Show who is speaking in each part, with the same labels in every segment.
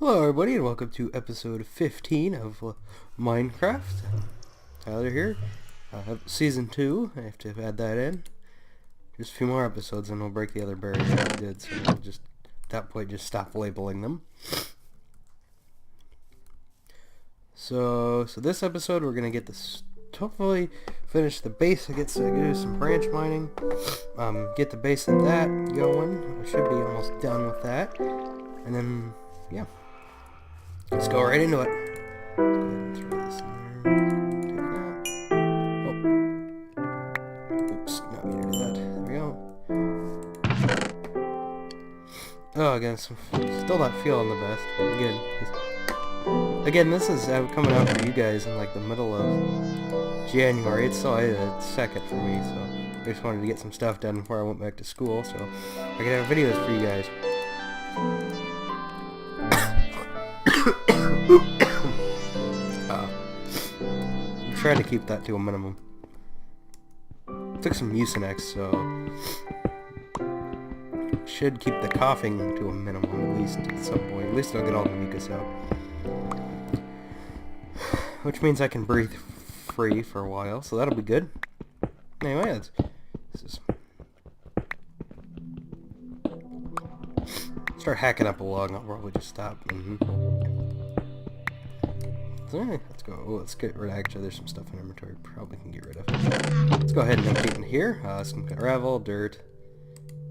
Speaker 1: Hello everybody and welcome to episode 15 of Minecraft. Tyler here. Season 2, I have to add that in. Just a few more episodes and we'll break the other barriers that we did, so we'll just, at that point, just stop labeling them. So this episode we're going to get this, hopefully finish the base. I get to do some branch mining, get the base of that going. I should be almost done with that. And then, yeah. Let's go right into it. Let's go ahead and throw this in there. Take that. Oh. Oops, not me to do that. There we go. Oh, again, still not feeling the best. Again, this is coming out for you guys in like the middle of January. It's still a second for me, so I just wanted to get some stuff done before I went back to school, so I could have videos for you guys. I'm trying to keep that to a minimum. Took some Mucinex, so should keep the coughing to a minimum at least at some point. At least I'll get all the mucus out, which means I can breathe free for a while, so that'll be good. Anyway, start hacking up a log. I'll probably just stop. Alright, let's go. Oh, let's get rid of, actually, there's some stuff in inventory probably can get rid of. Let's go ahead and empty it in here. Some gravel, dirt.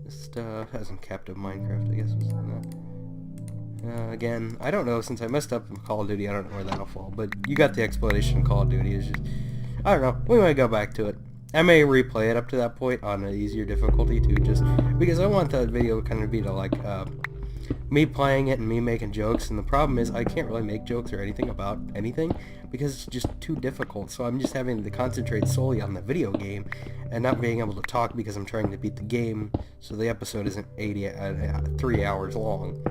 Speaker 1: This stuff has some captive Minecraft, I guess. Again, I don't know, since I messed up in Call of Duty, I don't know where that'll fall, but you got the explanation in Call of Duty. It's just, I don't know, we might go back to it. I may replay it up to that point on an easier difficulty too, just because I want that video kind of be to like, me playing it and me making jokes, and the problem is I can't really make jokes or anything about anything because it's just too difficult, so I'm just having to concentrate solely on the video game and not being able to talk because I'm trying to beat the game, so the episode isn't 3 hours long.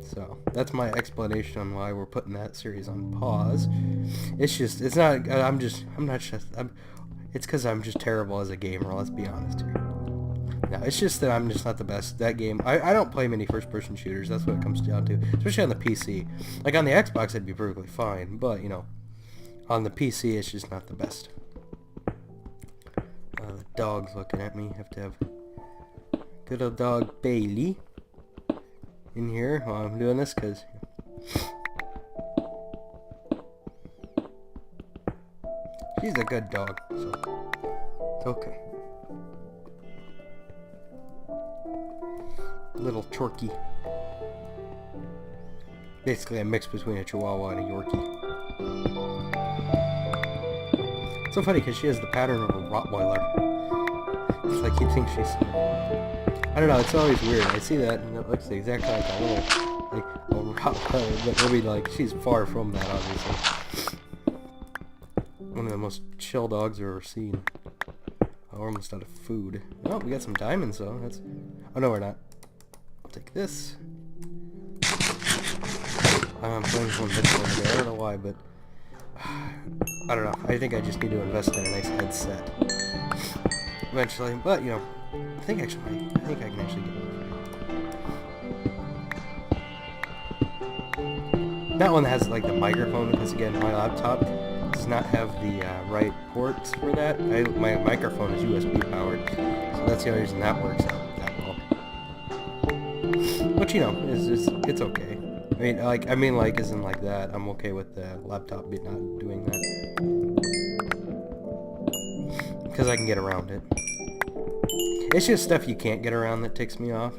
Speaker 1: So that's my explanation on why we're putting that series on pause. It's because I'm just terrible as a gamer, let's be honest here. No, it's just that I'm just not the best. That game, I don't play many first-person shooters. That's what it comes down to, especially on the PC. Like on the Xbox, I'd be perfectly fine, but you know, on the PC, it's just not the best. The dog's looking at me. Have to have good old dog Bailey in here while I'm doing this, because she's a good dog, so it's okay. Little Chorky. Basically a mix between a Chihuahua and a Yorkie. It's so funny because she has the pattern of a Rottweiler. It's like you'd think she's... I don't know, it's always weird. I see that and it looks exactly like a little... like a Rottweiler, but maybe like she's far from that, obviously. One of the most chill dogs I've ever seen. Oh, we're almost out of food. Oh, we got some diamonds though. That's... oh no, we're not. Take this. I'm playing with one pistol over there. I don't know why, but I don't know. I think I just need to invest in a nice headset eventually. But you know, I think I can actually get it. That one has like the microphone because again, my laptop does not have the right ports for that. My microphone is USB powered, so that's the only reason that works out. But you know, it's okay. I mean like isn't like that. I'm okay with the laptop not doing that because I can get around it. It's just stuff you can't get around that ticks me off.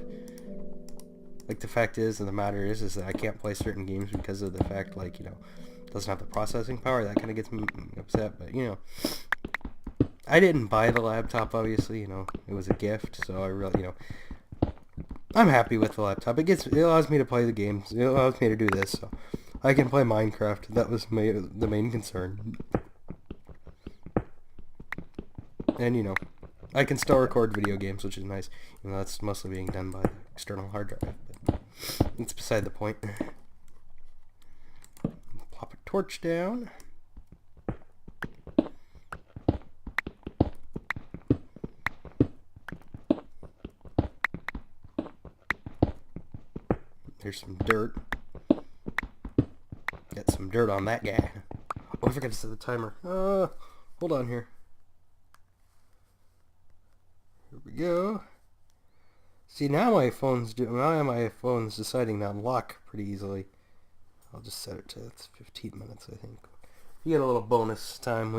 Speaker 1: Like the fact is, and the matter is that I can't play certain games because of the fact, like, you know, it doesn't have the processing power. That kind of gets me upset. But you know, I didn't buy the laptop. Obviously, you know, it was a gift, so I really, you know. I'm happy with the laptop. It allows me to play the games. It allows me to do this, so I can play Minecraft. That was the main concern. And you know, I can still record video games, which is nice. You know, that's mostly being done by the external hard drive, but it's beside the point. Plop a torch down. There's some dirt. Get some dirt on that guy. Oh, I forgot to set the timer. Hold on here. Here we go. See, now my phone's deciding to unlock pretty easily. I'll just set it to 15 minutes, I think. We get a little bonus time.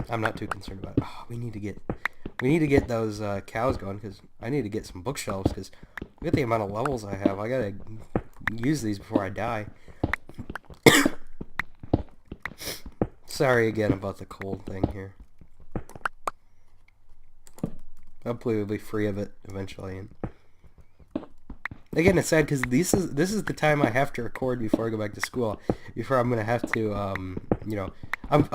Speaker 1: I'm not too concerned about it. Oh, we need to get those cows going, because I need to get some bookshelves, because with the amount of levels I have, I gotta use these before I die. Sorry again about the cold thing here. Hopefully we'll be free of it eventually. And again, it's sad because this is the time I have to record before I go back to school. Before I'm gonna have to, I'm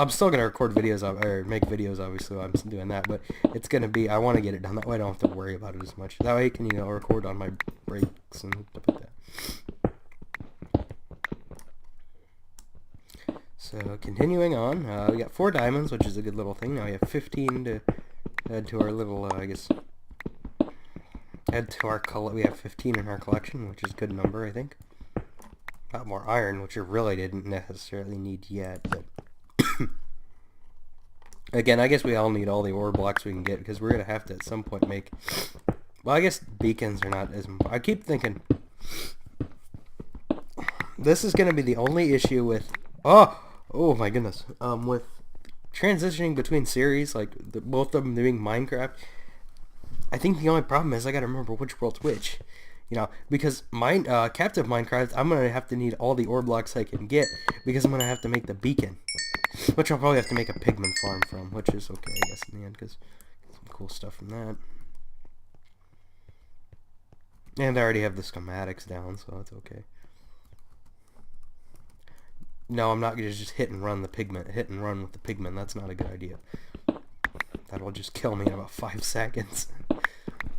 Speaker 1: still gonna record videos or make videos. Obviously, while I'm doing that, but it's gonna be. I want to get it done that way. I don't have to worry about it as much. That way, I can record on my breaks and stuff like that. So continuing on, we got 4 diamonds, which is a good little thing. Now we have 15 to add to our little, we have 15 in our collection, which is a good number, I think. Got more iron, which I really didn't necessarily need yet, but again, I guess we all need all the ore blocks we can get, because we're going to have to at some point make, well, I guess beacons are not as, I keep thinking, this is going to be the only issue with, oh my goodness, with transitioning between series, like both of them doing Minecraft. I think the only problem is I gotta remember which world's which, because captive Minecraft, I'm gonna have to need all the ore blocks I can get, because I'm gonna have to make the beacon, which I'll probably have to make a pigman farm from, which is okay, I guess, in the end, because some cool stuff from that. And I already have the schematics down, so it's okay. No, I'm not going to just hit and run with the pigman. That's not a good idea. That'll just kill me in about 5 seconds.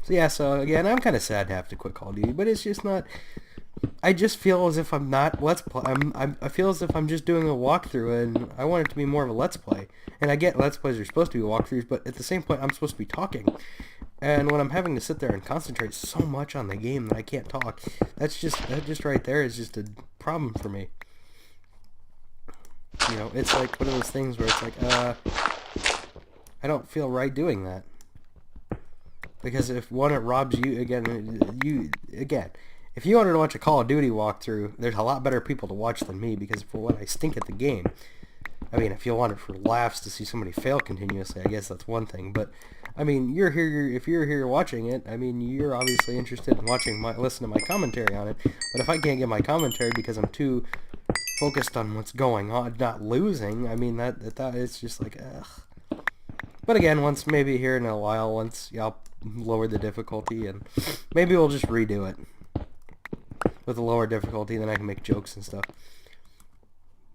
Speaker 1: So yeah, so again, I'm kind of sad to have to quit Call of Duty, but it's just not, I just feel as if I'm not I feel as if I'm just doing a walkthrough, and I want it to be more of a let's play. And I get let's plays are supposed to be walkthroughs, but at the same point, I'm supposed to be talking. And when I'm having to sit there and concentrate so much on the game that I can't talk, that just right there is just a problem for me. It's like one of those things where it's like, I don't feel right doing that. Because if one, it robs you, if you wanted to watch a Call of Duty walkthrough, there's a lot better people to watch than me, because for what I stink at the game. I mean, if you want it for laughs to see somebody fail continuously, I guess that's one thing, but, I mean, if you're here watching it, I mean, you're obviously interested in listening to my commentary on it, but if I can't get my commentary because I'm too focused on what's going on, not losing, I mean, that it's just like, ugh. But again, maybe here in a while, once I'll lower the difficulty, and maybe we'll just redo it with a lower difficulty, then I can make jokes and stuff.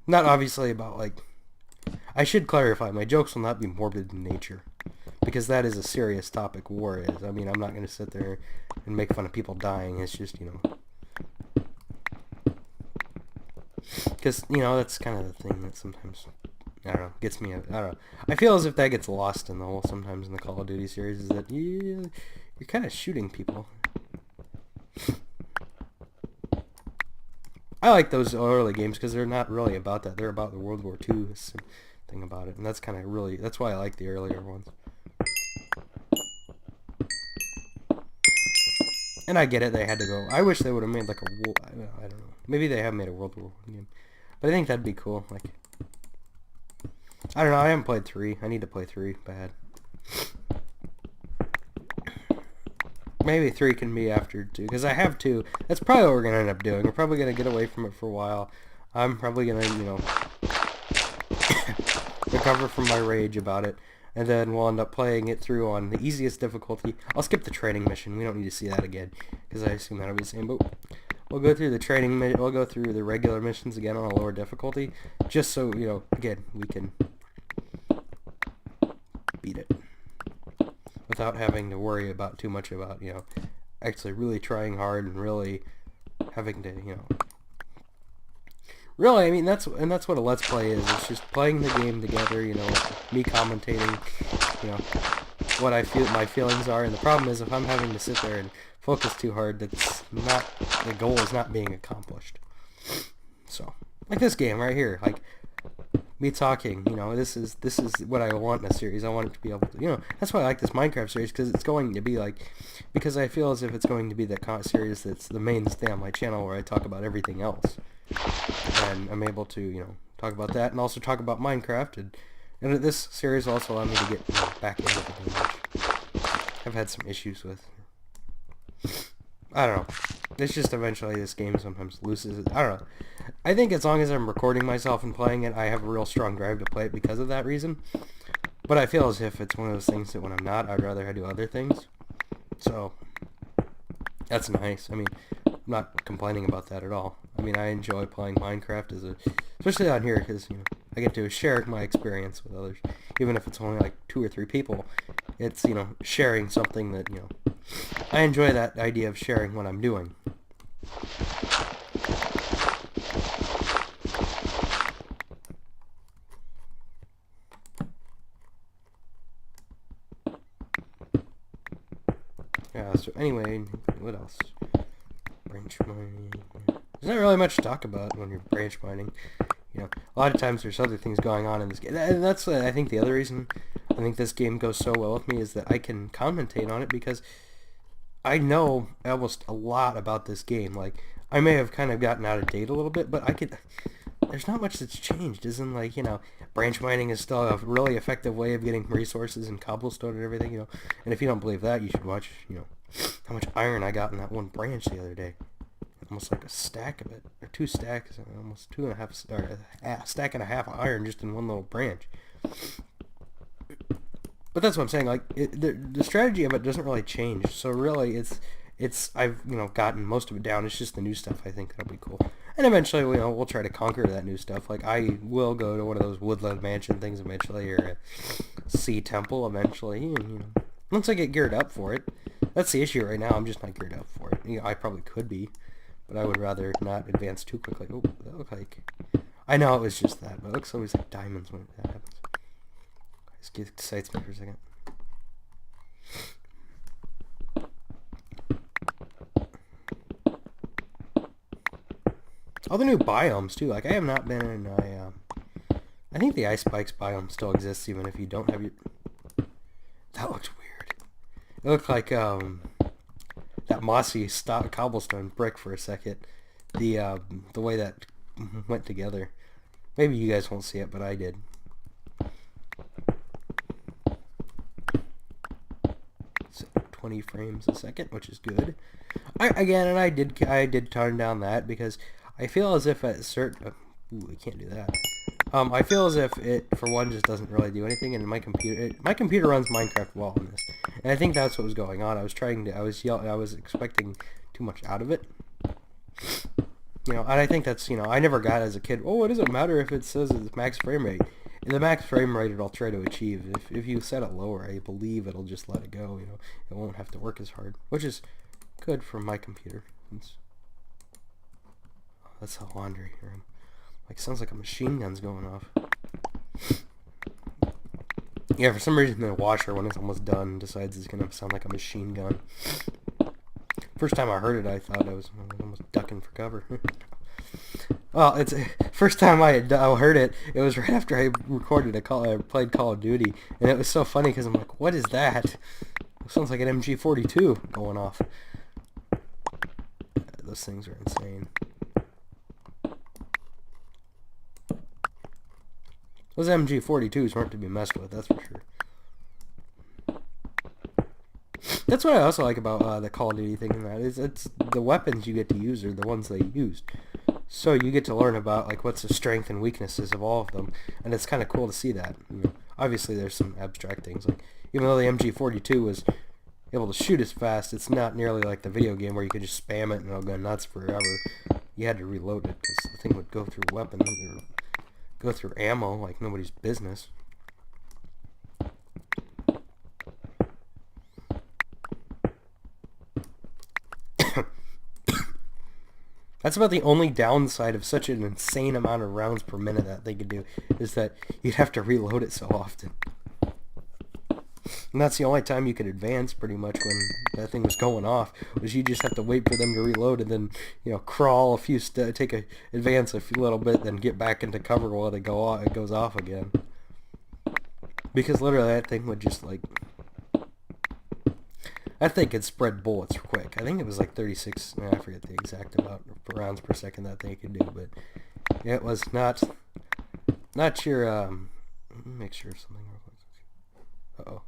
Speaker 1: Not obviously about, like, I should clarify, my jokes will not be morbid in nature, because that is a serious topic, war is. I mean, I'm not going to sit there and make fun of people dying. It's just, because, that's kind of the thing that sometimes, I don't know, gets me, I don't know. I feel as if that gets lost in the whole, sometimes in the Call of Duty series, is that you're kind of shooting people. I like those early games because they're not really about that. They're about the World War II thing about it, and that's kind of that's why I like the earlier ones. And I get it, they had to go. I wish they would have made like I don't know. Maybe they have made a World War I game, but I think that'd be cool. Like, I don't know. I haven't played 3. I need to play 3 bad. Maybe 3 can be after 2, because I have 2. That's probably what we're going to end up doing. We're probably going to get away from it for a while. I'm probably going to, recover from my rage about it, and then we'll end up playing it through on the easiest difficulty. I'll skip the training mission. We don't need to see that again, because I assume that'll be the same, but we'll go through the training mission. We'll go through the regular missions again on a lower difficulty, just so, again, we can beat it without having to worry about too much about, actually really trying hard and really having to, really, I mean, that's what a Let's Play is. It's just playing the game together, me commentating, what I feel, my feelings are, and the problem is if I'm having to sit there and focus too hard, the goal is not being accomplished. So, like this game right here, like me talking, you know, this is what I want in a series. I want it to be able to, you know, that's why I like this Minecraft series, because it's going to be like, because I feel as if it's going to be that series that's the mainstay on my channel where I talk about everything else, and I'm able to, you know, talk about that and also talk about Minecraft, and this series also allowed me to get, you know, back into the game, which I've had some issues with. I don't know. It's just eventually this game sometimes loses it. I don't know. I think as long as I'm recording myself and playing it, I have a real strong drive to play it because of that reason. But I feel as if it's one of those things that when I'm not, I'd rather do other things. So, that's nice. I mean, I'm not complaining about that at all. I mean, I enjoy playing Minecraft especially on here, because, you know, I get to share my experience with others. Even if it's only like 2 or 3 people, it's, you know, sharing something that, you know, I enjoy that idea of sharing what I'm doing. Yeah, so anyway, what else? Branch mining. There's not really much to talk about when you're branch mining. You know, a lot of times there's other things going on in this game. And that's, I think, the other reason I think this game goes so well with me is that I can commentate on it because I know almost a lot about this game. Like, I may have kind of gotten out of date a little bit, but there's not much that's changed. Isn't, like, you know, branch mining is still a really effective way of getting resources and cobblestone and everything, you know. And if you don't believe that, you should watch, you know, how much iron I got in that one branch the other day. Almost like a stack of it, or 2 stacks, almost 2.5, or a stack and a half of iron just in one little branch. But that's what I'm saying. Like, the strategy of it doesn't really change. So really, I've, you know, gotten most of it down. It's just the new stuff I think that'll be cool. And eventually, you know, we'll try to conquer that new stuff. Like, I will go to one of those woodland mansion things eventually, or a sea temple eventually. And, you know, once I get geared up for it. That's the issue right now. I'm just not geared up for it. You know, I probably could be, but I would rather not advance too quickly. Oh, that looked like... I know it was just that, but it looks always like diamonds when that happens. Just get excites me for a second. All the new biomes, too. Like, I have not been in I think the ice spikes biome still exists, even if you don't have your... That looks weird. It looked like, that mossy cobblestone brick for a second. The way that went together. Maybe you guys won't see it, but I did. So 20 frames a second, which is good. I did tone down that because I feel as if at certain... Ooh, I can't do that. I feel as if it, for one, just doesn't really do anything, and my computer runs Minecraft well on this, and I think that's what was going on. I was expecting too much out of it, you know, and I think that's, you know, I never got as a kid, oh, what does it matter if it says it's max frame rate? The max frame rate I'll try to achieve. If you set it lower, I believe it'll just let it go, you know, it won't have to work as hard, which is good for my computer. That's a laundry room. Like, sounds like a machine gun's going off. Yeah, for some reason the washer, when it's almost done, decides it's gonna sound like a machine gun. First time I heard it, I thought I was almost ducking for cover. Well, it's first time I heard it. It was right after I recorded I played Call of Duty, and it was so funny because I'm like, what is that? It sounds like an MG42 going off. Those things are insane. Those MG42s weren't to be messed with, that's for sure. That's what I also like about the Call of Duty thing, and that is it's the weapons you get to use are the ones they used. So you get to learn about, like, what's the strength and weaknesses of all of them, and it's kind of cool to see that. You know, obviously there's some abstract things, like, even though the MG42 was able to shoot as fast, it's not nearly like the video game where you could just spam it and it'll go nuts forever. You had to reload it, because the thing would go through weapons, or go through ammo like nobody's business. That's about the only downside of such an insane amount of rounds per minute that they could do, is that you'd have to reload it so often. And that's the only time you could advance, pretty much, when that thing was going off, was you just have to wait for them to reload and then, crawl a few advance a few little bit, then get back into cover while it goes off again. Because literally that thing would just, like, that thing could spread bullets quick. I think it was like 36, I forget the exact amount of rounds per second that thing could do, but it was not your, let me make sure something real quick. Uh-oh.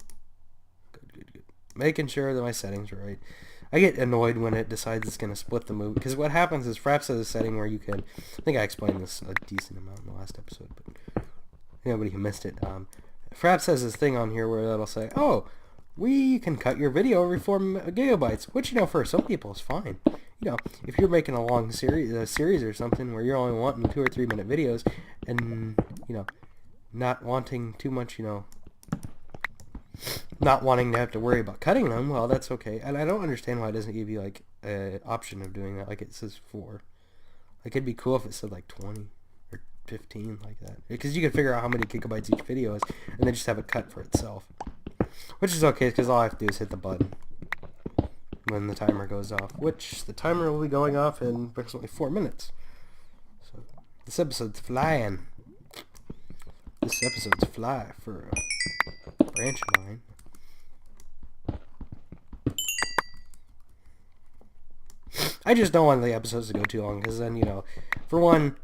Speaker 1: Good. Making sure that my settings are right. I get annoyed when it decides it's going to split the movie, because what happens is Fraps has a setting where you can, I think I explained this a decent amount in the last episode, but anybody who missed it, Fraps has this thing on here where it'll say, oh, we can cut your video every 4 gigabytes, which, for some people is fine. If you're making a long series or something where you're only wanting 2 or 3 minute videos and, not wanting too much, not wanting to have to worry about cutting them, well, that's okay. And I don't understand why it doesn't give you, like, an option of doing that, like it says 4. Like, it'd be cool if it said, like, 20 or 15, like that. Because you can figure out how many gigabytes each video is, and then just have it cut for itself. Which is okay, because all I have to do is hit the button when the timer goes off. Which, the timer will be going off in approximately 4 minutes. So, this episode's flying. This episode's fly for a branch of mine. I just don't want the episodes to go too long, because then, for one,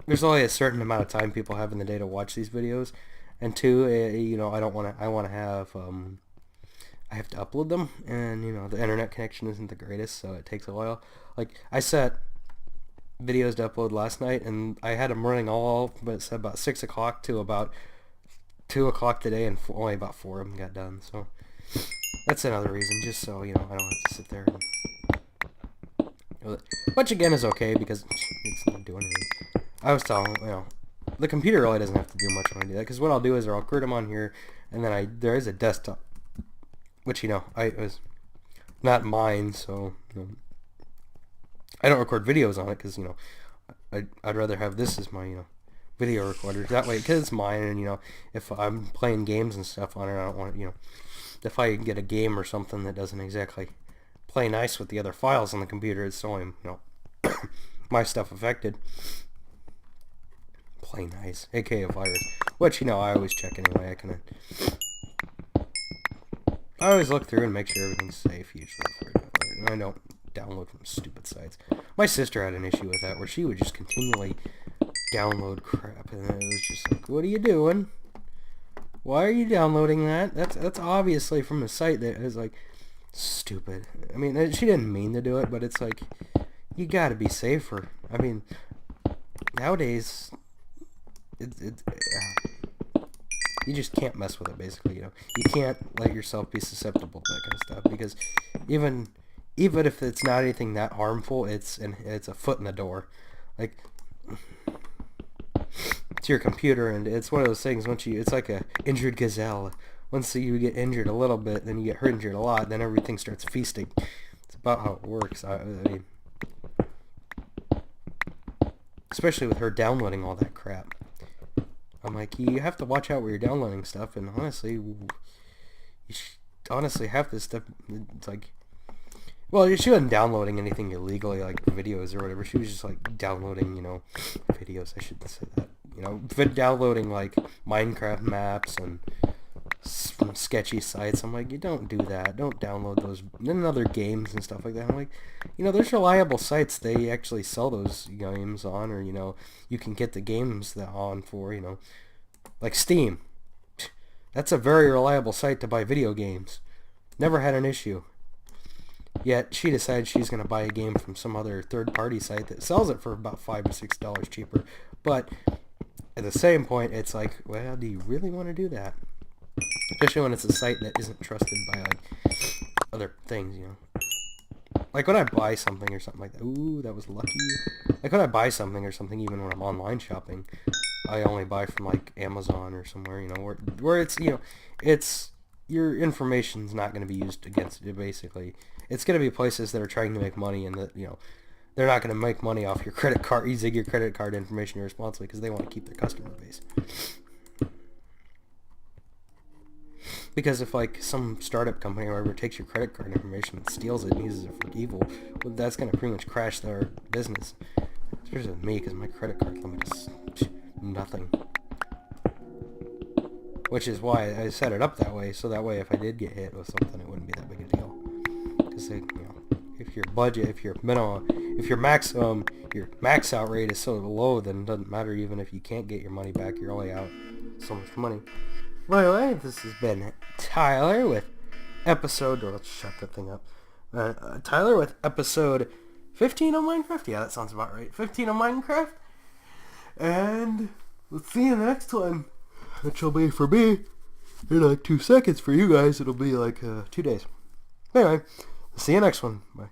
Speaker 1: there's only a certain amount of time people have in the day to watch these videos, and two, I want to have, I have to upload them, and, the internet connection isn't the greatest, so it takes a while. Like, I set videos to upload last night, and I had them running but it's about 6 o'clock to about 2 o'clock today, and only about 4 of them got done, so that's another reason, just so, I don't have to sit there and... Which again is okay, because it's not doing anything. I was telling, the computer really doesn't have to do much when I do that, because what I'll do is I'll record them on here, and then there is a desktop, which, it was not mine, so, I don't record videos on it, because, I'd rather have this as my, video recorder, that way, because it's mine, and, if I'm playing games and stuff on it, I don't want, if I get a game or something that doesn't exactly play nice with the other files on the computer, it's only, my stuff affected. Play nice, aka a virus, which, I always check anyway. I always look through and make sure everything's safe, usually, and I don't download from stupid sites. My sister had an issue with that, where she would just continually download crap, and it was just like, what are you doing? Why are you downloading that? That's obviously from a site that is, like, stupid. I mean, she didn't mean to do it, but it's like, you gotta be safer. I mean, nowadays, you just can't mess with it, basically, You can't let yourself be susceptible to that kind of stuff, because even if it's not anything that harmful, it's a foot in the door. Like, it's your computer, and it's one of those things, it's like a injured gazelle. Once you get injured a little bit, then you get injured a lot, then everything starts feasting. It's about how it works. I mean, especially with her downloading all that crap. I'm like, you have to watch out where you're downloading stuff, and honestly, half this stuff, it's like, well, she wasn't downloading anything illegally, like videos or whatever. She was just, like, downloading, videos, I shouldn't say that, downloading, like, Minecraft maps and some sketchy sites. I'm like, you don't do that. Don't download those and other games and stuff like that. I'm like, there's reliable sites they actually sell those games on, or, you can get the games on for, like Steam. That's a very reliable site to buy video games. Never had an issue. Yet she decided she's going to buy a game from some other third-party site that sells it for about $5 or $6 cheaper. But at the same point, it's like, well, do you really want to do that? Especially when it's a site that isn't trusted by, like, other things, Like when I buy something or something like that. Ooh, that was lucky. Like when I buy something or something, even when I'm online shopping, I only buy from, like, Amazon or somewhere, where it's, it's, your information's not going to be used against it, basically. It's going to be places that are trying to make money, and that, they're not going to make money off your credit card, using your credit card information irresponsibly, because they want to keep their customer base. Because if, like, some startup company or whatever takes your credit card information and steals it and uses it for evil, well, that's going to pretty much crash their business. Especially with me, because my credit card limit is nothing. Which is why I set it up that way, so that way if I did get hit with something, it wouldn't be that big a deal. Because, if your budget, if your max out rate is so low, then it doesn't matter even if you can't get your money back, you're only out so much money. By the way, this has been Tyler with episode, or let's shut that thing up. Tyler with episode 15 of Minecraft. Yeah, that sounds about right. 15 of Minecraft. And let's see you in the next one. Which will be for me in like 2 seconds. For you guys, it'll be like 2 days. Anyway, see you next one. Bye.